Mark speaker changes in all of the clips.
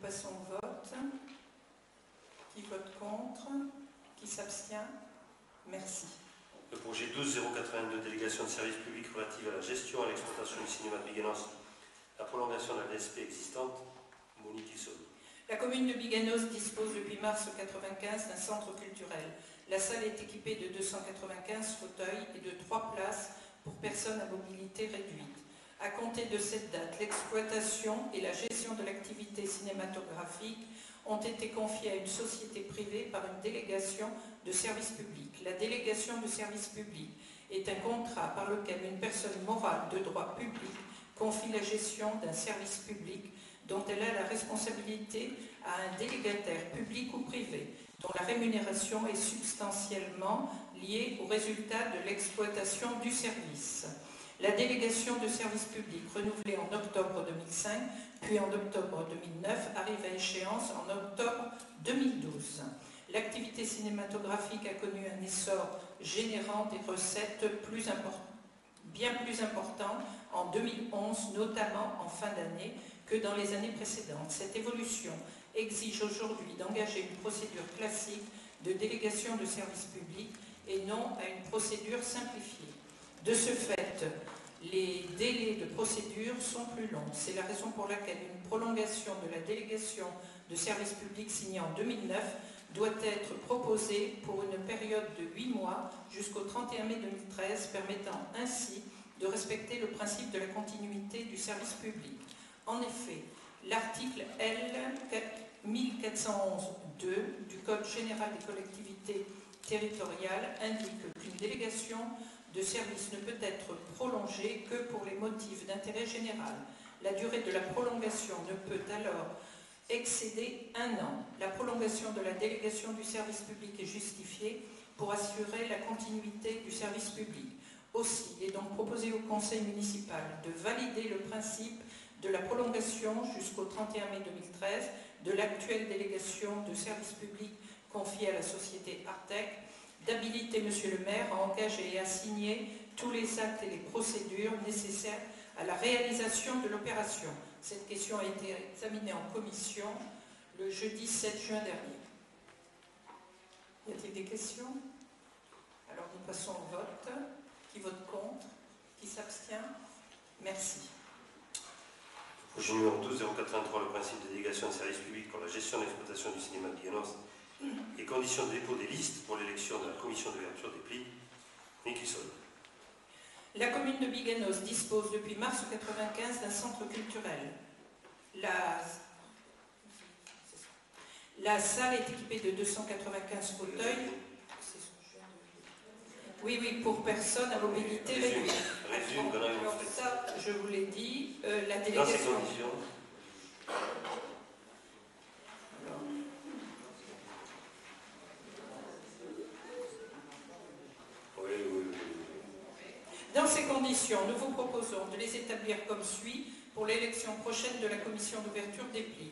Speaker 1: passons au vote. Qui vote contre? Qui s'abstient? Merci.
Speaker 2: Le projet 12-082, délégation de services publics relative à la gestion et à l'exploitation du cinéma de Biganos, la prolongation de la DSP existante, Monique Isson.
Speaker 1: La commune de Biganos dispose depuis mars 1995 d'un centre culturel. La salle est équipée de 295 fauteuils et de 3 places pour personnes à mobilité réduite. À compter de cette date, l'exploitation et la gestion de l'activité cinématographique ont été confiées à une société privée par une délégation de service public. La délégation de service public est un contrat par lequel une personne morale de droit public confie la gestion d'un service public dont elle a la responsabilité à un délégataire public ou privé, dont la rémunération est substantiellement liée au résultat de l'exploitation du service. La délégation de service public, renouvelée en octobre 2005, puis en octobre 2009, arrive à échéance en octobre 2012. L'activité cinématographique a connu un essor générant des recettes bien plus importantes en 2011, notamment en fin d'année, que dans les années précédentes. Cette évolution exige aujourd'hui d'engager une procédure classique de délégation de service public et non à une procédure simplifiée. De ce fait, les délais de procédure sont plus longs. C'est la raison pour laquelle une prolongation de la délégation de service public signée en 2009 doit être proposée pour une période de 8 mois jusqu'au 31 mai 2013, permettant ainsi de respecter le principe de la continuité du service public. En effet, l'article L. 1411-2 du Code général des collectivités territoriales indique qu'une délégation de service ne peut être prolongée que pour les motifs d'intérêt général. La durée de la prolongation ne peut alors excéder 1 an. La prolongation de la délégation du service public est justifiée pour assurer la continuité du service public. Aussi, il est donc proposé au conseil municipal de valider le principe de la prolongation jusqu'au 31 mai 2013 de l'actuelle délégation de service public confiée à la société Artec, d'habiliter Monsieur le maire à engager et à signer tous les actes et les procédures nécessaires à la réalisation de l'opération. Cette question a été examinée en commission le jeudi 7 juin dernier. Y a-t-il des questions? Alors nous passons au vote. Qui vote contre? Qui s'abstient? Merci.
Speaker 2: Projet numéro 12-083, le principe de délégation de service public pour la gestion et l'exploitation du cinéma de Biganos et conditions de dépôt des listes pour l'élection de la commission d'ouverture des plis, Monique Isson.
Speaker 1: La commune de Biganos dispose depuis mars 1995 d'un centre culturel. La salle est équipée de 295 fauteuils. Oui, pour personnes à mobilité réduite. Alors ça, je vous l'ai dit, la délégation...
Speaker 2: Dans ces conditions...
Speaker 1: Dans ces conditions, nous vous proposons de les établir comme suit pour l'élection prochaine de la commission d'ouverture des plis.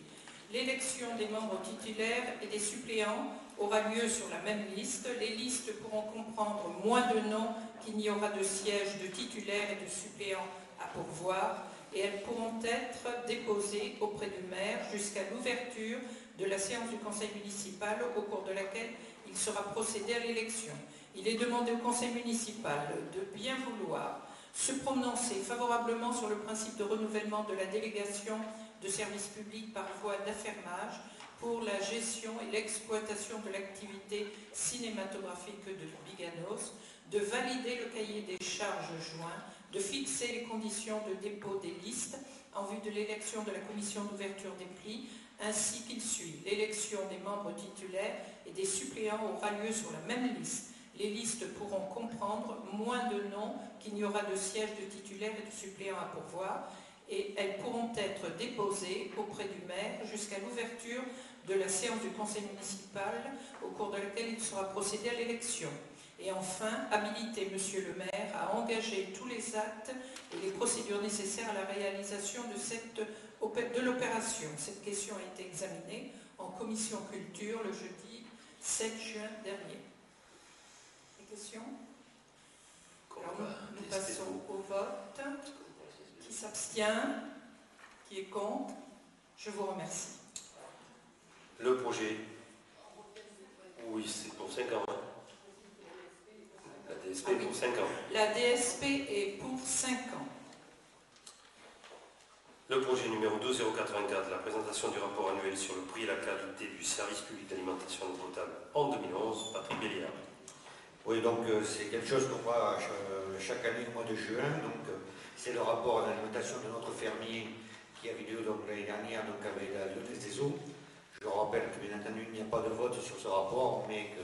Speaker 1: L'élection des membres titulaires et des suppléants aura lieu sur la même liste. Les listes pourront comprendre moins de noms qu'il n'y aura de sièges de titulaires et de suppléants à pourvoir, et elles pourront être déposées auprès du maire jusqu'à l'ouverture de la séance du conseil municipal au cours de laquelle il sera procédé à l'élection. Il est demandé au conseil municipal de bien vouloir se prononcer favorablement sur le principe de renouvellement de la délégation de service public par voie d'affermage pour la gestion et l'exploitation de l'activité cinématographique de Biganos, de valider le cahier des charges joint, de fixer les conditions de dépôt des listes en vue de l'élection de la commission d'ouverture des plis, ainsi qu'il suit. L'élection des membres titulaires et des suppléants aura lieu sur la même liste. Les listes pourront comprendre moins de noms qu'il n'y aura de sièges de titulaires et de suppléants à pourvoir, et elles pourront être déposées auprès du maire jusqu'à l'ouverture de la séance du conseil municipal au cours de laquelle il sera procédé à l'élection. Et enfin, habiliter Monsieur le maire à engager tous les actes et les procédures nécessaires à la réalisation de l'opération. Cette question a été examinée en commission culture le jeudi 7 juin dernier. Des questions? Alors, nous passons au vote. Qui s'abstient? Qui est contre? Je vous remercie.
Speaker 2: Le projet, oui, c'est pour 5 ans. Hein. La DSP pour 5 ans.
Speaker 1: La DSP est pour 5 ans.
Speaker 2: Le projet numéro 2.084, la présentation du rapport annuel sur le prix et la qualité du service public d'alimentation en eau potable en 2011, Patrick Béliard.
Speaker 3: Oui, donc c'est quelque chose qu'on voit chaque année au mois de juin. Donc c'est le rapport d'alimentation de notre fermier qui avait lieu l'année dernière donc avec la Lyonnaise des Eaux. Je rappelle que bien entendu il n'y a pas de vote sur ce rapport, mais que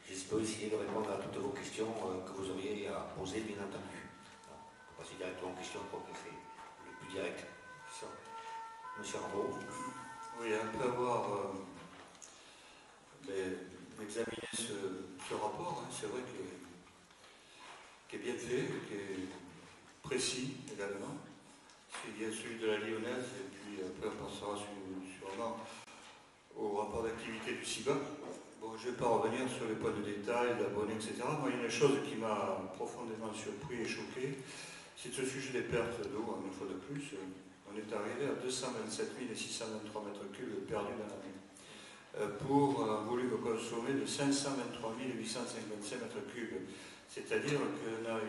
Speaker 3: j'espère essayer de répondre à toutes vos questions que vous auriez à poser, bien entendu. On peut passer directement aux questions, je crois que c'est le plus direct. Ça. Monsieur Rambaud.
Speaker 4: Oui, après avoir examiné ce rapport, hein, c'est vrai qu'il est bien fait, qu'il est précis également. Il y a celui de la Lyonnaise, et puis après on passera sûrement au rapport d'activité du CIBA. Bon, je ne vais pas revenir sur les points de détail, l'abonné, etc. Moi, il y a une chose qui m'a profondément surpris et choqué, c'est ce sujet des pertes d'eau, une fois de plus. On est arrivé à 227 623 mètres cubes perdus dans l'année, pour un volume consommé de 523 855 mètres cubes. C'est-à-dire qu'on a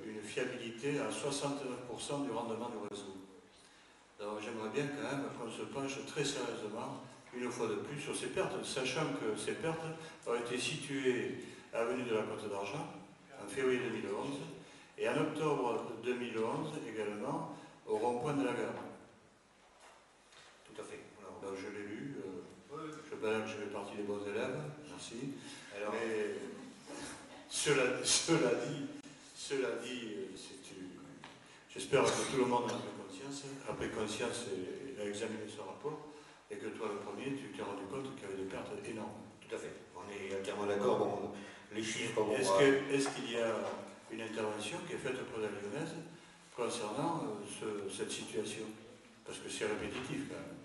Speaker 4: une fiabilité à 69% du rendement du réseau. Alors j'aimerais bien quand même qu'on se penche très sérieusement, une fois de plus, sur ces pertes, sachant que ces pertes ont été situées à l'avenue de la Côte d'Argent, en février 2011, et en octobre 2011 également, au rond-point de la gare.
Speaker 3: Tout à fait.
Speaker 4: Donc je l'ai lu, je pense que je fais partie des bons élèves, merci.
Speaker 3: Alors,
Speaker 4: mais cela dit, j'espère que tout le monde a pris conscience et a examiné ce rapport, et que toi le premier, tu t'es rendu compte qu'il y avait des pertes énormes.
Speaker 3: tout à fait. On est entièrement d'accord. Bon, les chiffres, bon,
Speaker 4: Est-ce qu'il y a une intervention qui est faite auprès de la Lyonnaise concernant cette situation? Parce que c'est répétitif quand même.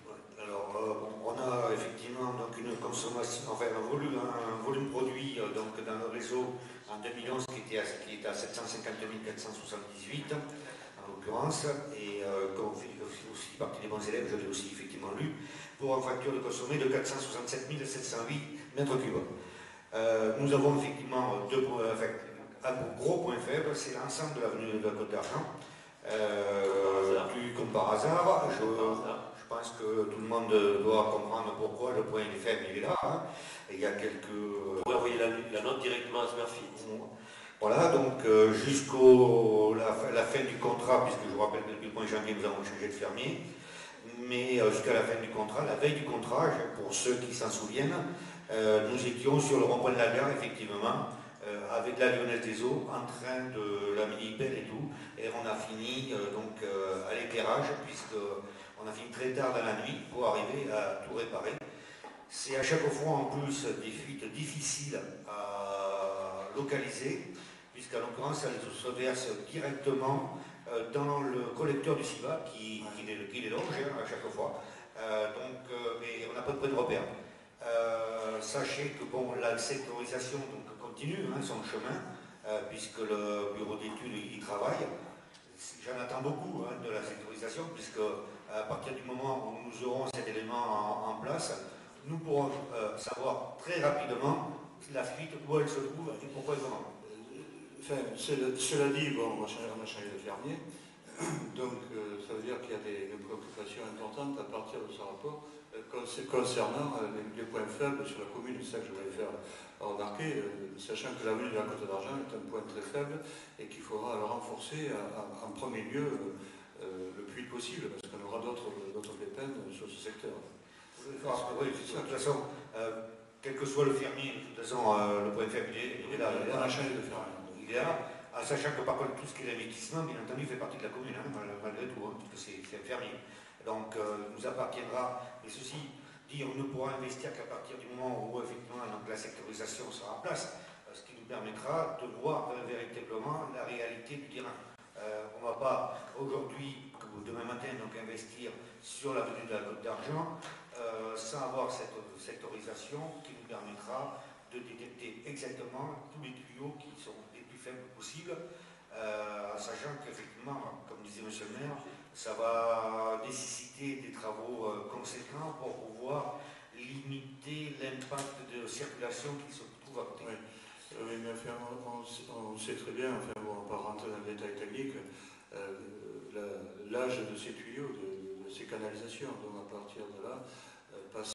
Speaker 3: alors, on a effectivement donc une consommation, enfin un volume produit donc dans le réseau en 2011 qui était à 750 478 en l'occurrence, et comme vous faites aussi partie des bons élèves, je l'ai aussi effectivement lu, pour une facture de consommé de 467 708 mètres cubes. Nous avons effectivement un gros point faible, c'est l'ensemble de l'avenue de la Côte d'Argent. Plus comme par hasard, je pense que tout le monde doit comprendre pourquoi le point est faible, il est là. Hein. Il y a quelques...
Speaker 2: Vous pouvez envoyer la note directement à Smurfit.
Speaker 3: Voilà, donc jusqu'à la fin du contrat, puisque je vous rappelle que depuis le 1er janvier, nous avons changé de fermier, mais jusqu'à la fin du contrat, la veille du contrat, pour ceux qui s'en souviennent, nous étions sur le rond-point de la gare, effectivement, avec la Lyonnaise des Eaux, en train de la mini-pelle et tout, et on a fini à l'éclairage, puisqu'on a fini très tard dans la nuit pour arriver à tout réparer. C'est à chaque fois en plus des fuites difficiles à localiser, puisqu'en l'occurrence, elles se versent directement dans le collecteur du CIBA qui les longe à chaque fois. Et on n'a pas de point de repère. Sachez que bon, la sectorisation continue son chemin, puisque le bureau d'études y travaille. J'en attends beaucoup de la sectorisation, puisque à partir du moment où nous aurons cet élément en place, nous pourrons savoir très rapidement la fuite, où elle se trouve et pourquoi et comment.
Speaker 4: Cela dit, bon, on a changé de fermier, donc ça veut dire qu'il y a des préoccupations importantes à partir de ce rapport concernant les points faibles sur la commune. C'est ça que je voulais faire remarquer, sachant que l'avenue de la Côte d'Argent est un point très faible et qu'il faudra le renforcer en premier lieu le plus vite possible, parce qu'on aura d'autres pépins sur ce secteur.
Speaker 3: Oui, de toute façon, quel que soit le fermier, de toute façon, le point faible, il est là.
Speaker 4: On a changé de fermier.
Speaker 3: Il est là, sachant que par contre, tout ce qui est investissement, bien entendu, fait partie de la commune, malgré tout, parce que c'est un fermier. Donc, il nous appartiendra, et ceci dit, on ne pourra investir qu'à partir du moment où, effectivement, la sectorisation sera en place, ce qui nous permettra de voir véritablement la réalité du terrain. On ne va pas, aujourd'hui, ou demain matin, investir sur l'avenue de la Côte d'Argent, sans avoir cette sectorisation qui nous permettra de détecter exactement tous les tuyaux qui sont les plus faibles possibles, sachant qu'effectivement, comme disait M. le maire, ça va nécessiter des travaux conséquents pour pouvoir limiter l'impact de circulation qui se trouve à côté.
Speaker 4: Oui. Oui, mais enfin, on sait très bien, enfin, bon, on ne va pas rentrer dans le détail technique, l'âge de ces tuyaux, de ces canalisations. Donc à partir de là,